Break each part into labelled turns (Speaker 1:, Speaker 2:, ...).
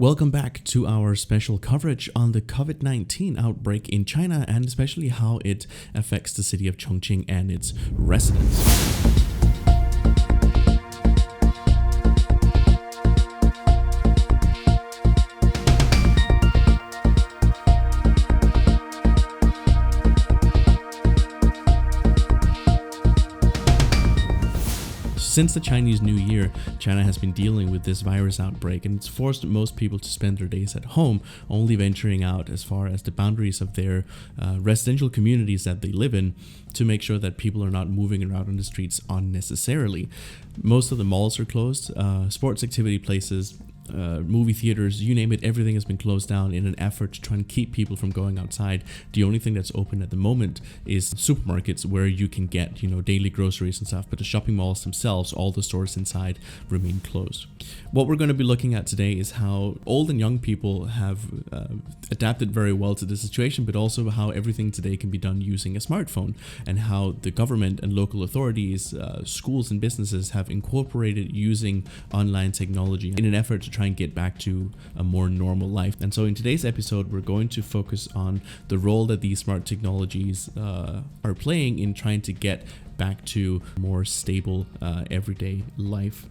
Speaker 1: Welcome back to our special coverage on the COVID-19 outbreak in China and especially how it affects the city of Chongqing and its residents. Since the Chinese New Year, China has been dealing with this virus outbreak, and it's forced most people to spend their days at home, only venturing out as far as the boundaries of their residential communities that they live in to make sure that people are not moving around on the streets unnecessarily. Most of the malls are closed, sports activity places, movie theaters, you name it, everything has been closed down in an effort to try and keep people from going outside. The only thing that's open at the moment is supermarkets where you can get, daily groceries and stuff, but the shopping malls themselves, all the stores inside remain closed. What we're going to be looking at today is how old and young people have adapted very well to the situation, but also how everything today can be done using a smartphone and how the government and local authorities, schools and businesses have incorporated using online technology in an effort to try and get back to a more normal life. And so in today's episode, we're going to focus on the role that these smart technologies are playing in trying to get back to more stable everyday life.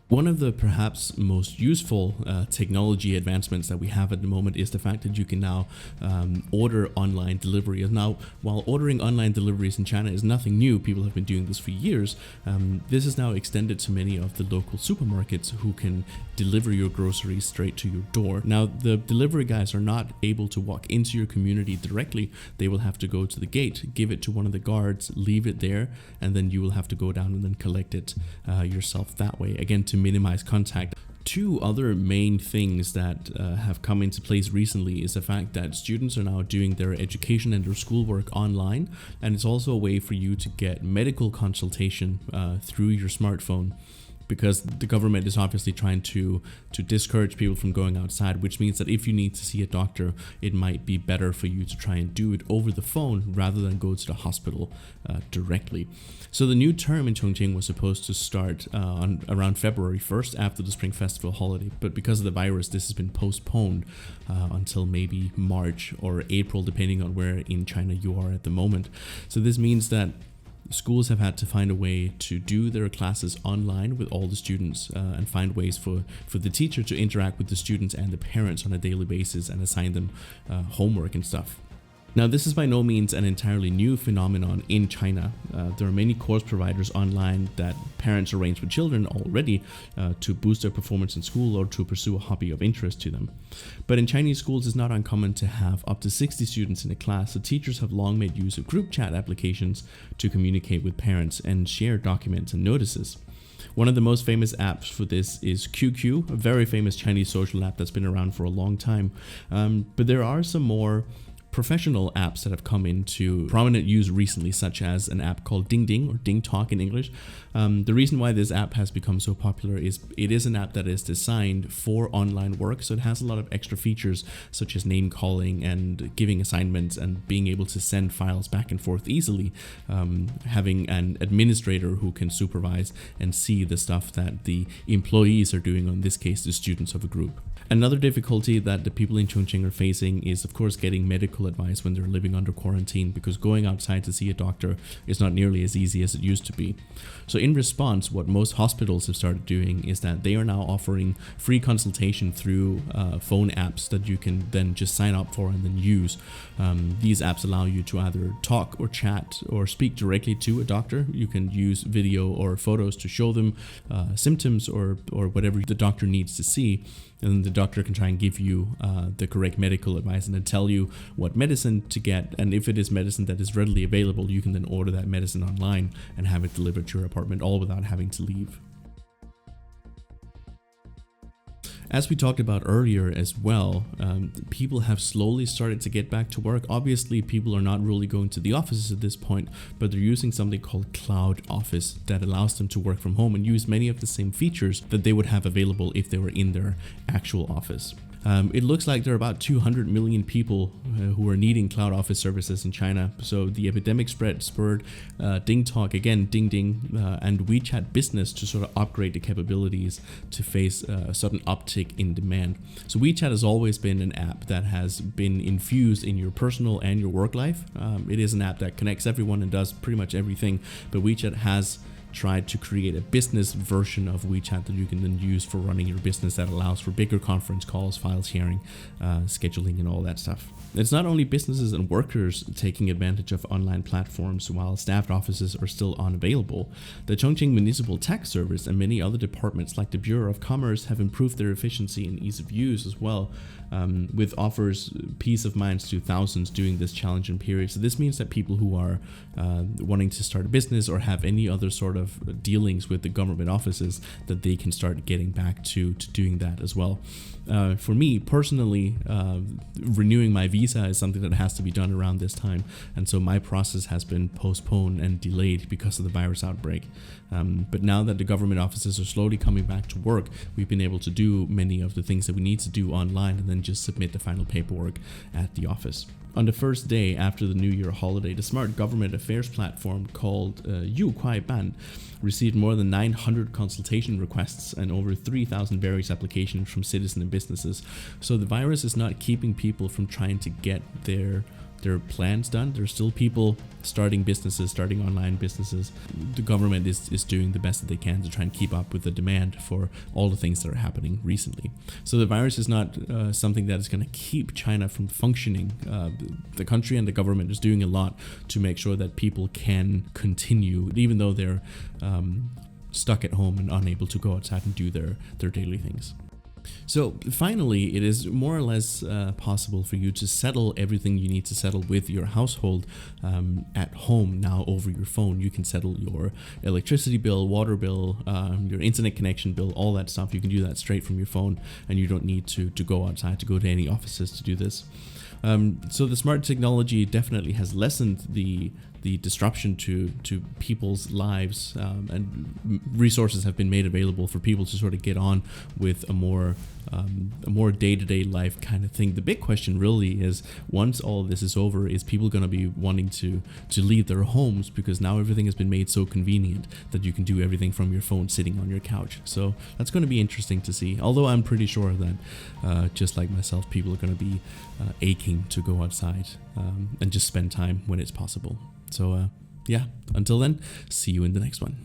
Speaker 1: One of the perhaps most useful technology advancements that we have at the moment is the fact that you can now order online delivery. Now, while ordering online deliveries in China is nothing new, people have been doing this for years, this is now extended to many of the local supermarkets who can deliver your groceries straight to your door. Now, the delivery guys are not able to walk into your community directly. They will have to go to the gate, give it to one of the guards, leave it there, and then you will have to go down and then collect it yourself that way. Again, to minimize contact. Two other main things that have come into place recently is the fact that students are now doing their education and their schoolwork online, and it's also a way for you to get medical consultation through your smartphone, because the government is obviously trying to discourage people from going outside, which means that if you need to see a doctor, it might be better for you to try and do it over the phone rather than go to the hospital directly. So the new term in Chongqing was supposed to start on around February 1st after the Spring Festival holiday, but because of the virus, this has been postponed until maybe March or April, depending on where in China you are at the moment. So this means that schools have had to find a way to do their classes online with all the students and find ways for the teacher to interact with the students and the parents on a daily basis and assign them homework and stuff. Now, this is by no means an entirely new phenomenon in China. There are many course providers online that parents arrange with children already to boost their performance in school or to pursue a hobby of interest to them. But in Chinese schools, it's not uncommon to have up to 60 students in a class, so teachers have long made use of group chat applications to communicate with parents and share documents and notices. One of the most famous apps for this is QQ, a very famous Chinese social app that's been around for a long time. But there are some more professional apps that have come into prominent use recently, such as an app called Ding Ding, or Ding Talk in English. The reason why this app has become so popular is it is an app that is designed for online work, so it has a lot of extra features such as name calling and giving assignments and being able to send files back and forth easily, having an administrator who can supervise and see the stuff that the employees are doing, or in this case the students of a group. Another difficulty that the people in Chongqing are facing is, of course, getting medical advice when they're living under quarantine, because going outside to see a doctor is not nearly as easy as it used to be. So in response, what most hospitals have started doing is that they are now offering free consultation through phone apps that you can then just sign up for and then use. These apps allow you to either talk or chat or speak directly to a doctor. You can use video or photos to show them symptoms or whatever the doctor needs to see. And the doctor can try and give you the correct medical advice and then tell you what medicine to get. And if it is medicine that is readily available, you can then order that medicine online and have it delivered to your apartment, all without having to leave. As we talked about earlier as well, people have slowly started to get back to work. Obviously, people are not really going to the offices at this point, but they're using something called Cloud Office that allows them to work from home and use many of the same features that they would have available if they were in their actual office. It looks like there are about 200 million people who are needing cloud office services in China. So the epidemic spread spurred DingTalk, again, Ding Ding, and WeChat Business to sort of upgrade the capabilities to face a sudden uptick in demand. So WeChat has always been an app that has been infused in your personal and your work life. It is an app that connects everyone and does pretty much everything, but WeChat has tried to create a business version of WeChat that you can then use for running your business that allows for bigger conference calls, file sharing, scheduling, and all that stuff. It's not only businesses and workers taking advantage of online platforms while staffed offices are still unavailable. The Chongqing Municipal Tax Service and many other departments like the Bureau of Commerce have improved their efficiency and ease of use as well, with offers peace of mind to thousands during this challenging period. So this means that people who are wanting to start a business or have any other sort of dealings with the government offices, that they can start getting back to doing that as well. For me personally, renewing my visa is something that has to be done around this time, and so my process has been postponed and delayed because of the virus outbreak. But now that the government offices are slowly coming back to work, we've been able to do many of the things that we need to do online and then just submit the final paperwork at the office. On the first day after the New Year holiday, the smart government affairs platform called Ban received more than 900 consultation requests and over 3,000 various applications from citizens and businesses. So the virus is not keeping people from trying to get their plans done. There's still people starting businesses, starting online businesses. The government is doing the best that they can to try and keep up with the demand for all the things that are happening recently. So the virus is not something that is going to keep China from functioning. The country and the government is doing a lot to make sure that people can continue, even though they're stuck at home and unable to go outside and do their daily things. So finally, it is more or less possible for you to settle everything you need to settle with your household at home now over your phone. You can settle your electricity bill, water bill, your internet connection bill, all that stuff. You can do that straight from your phone, and you don't need to go outside to go to any offices to do this. So the smart technology definitely has lessened the disruption to people's lives, and resources have been made available for people to sort of get on with a more day-to-day life kind of thing. The big question really is, once all of this is over, is people going to be wanting to leave their homes, because now everything has been made so convenient that you can do everything from your phone sitting on your couch. So that's going to be interesting to see, although I'm pretty sure that just like myself, people are going to be aching to go outside and just spend time when it's possible. So yeah, until then, see you in the next one.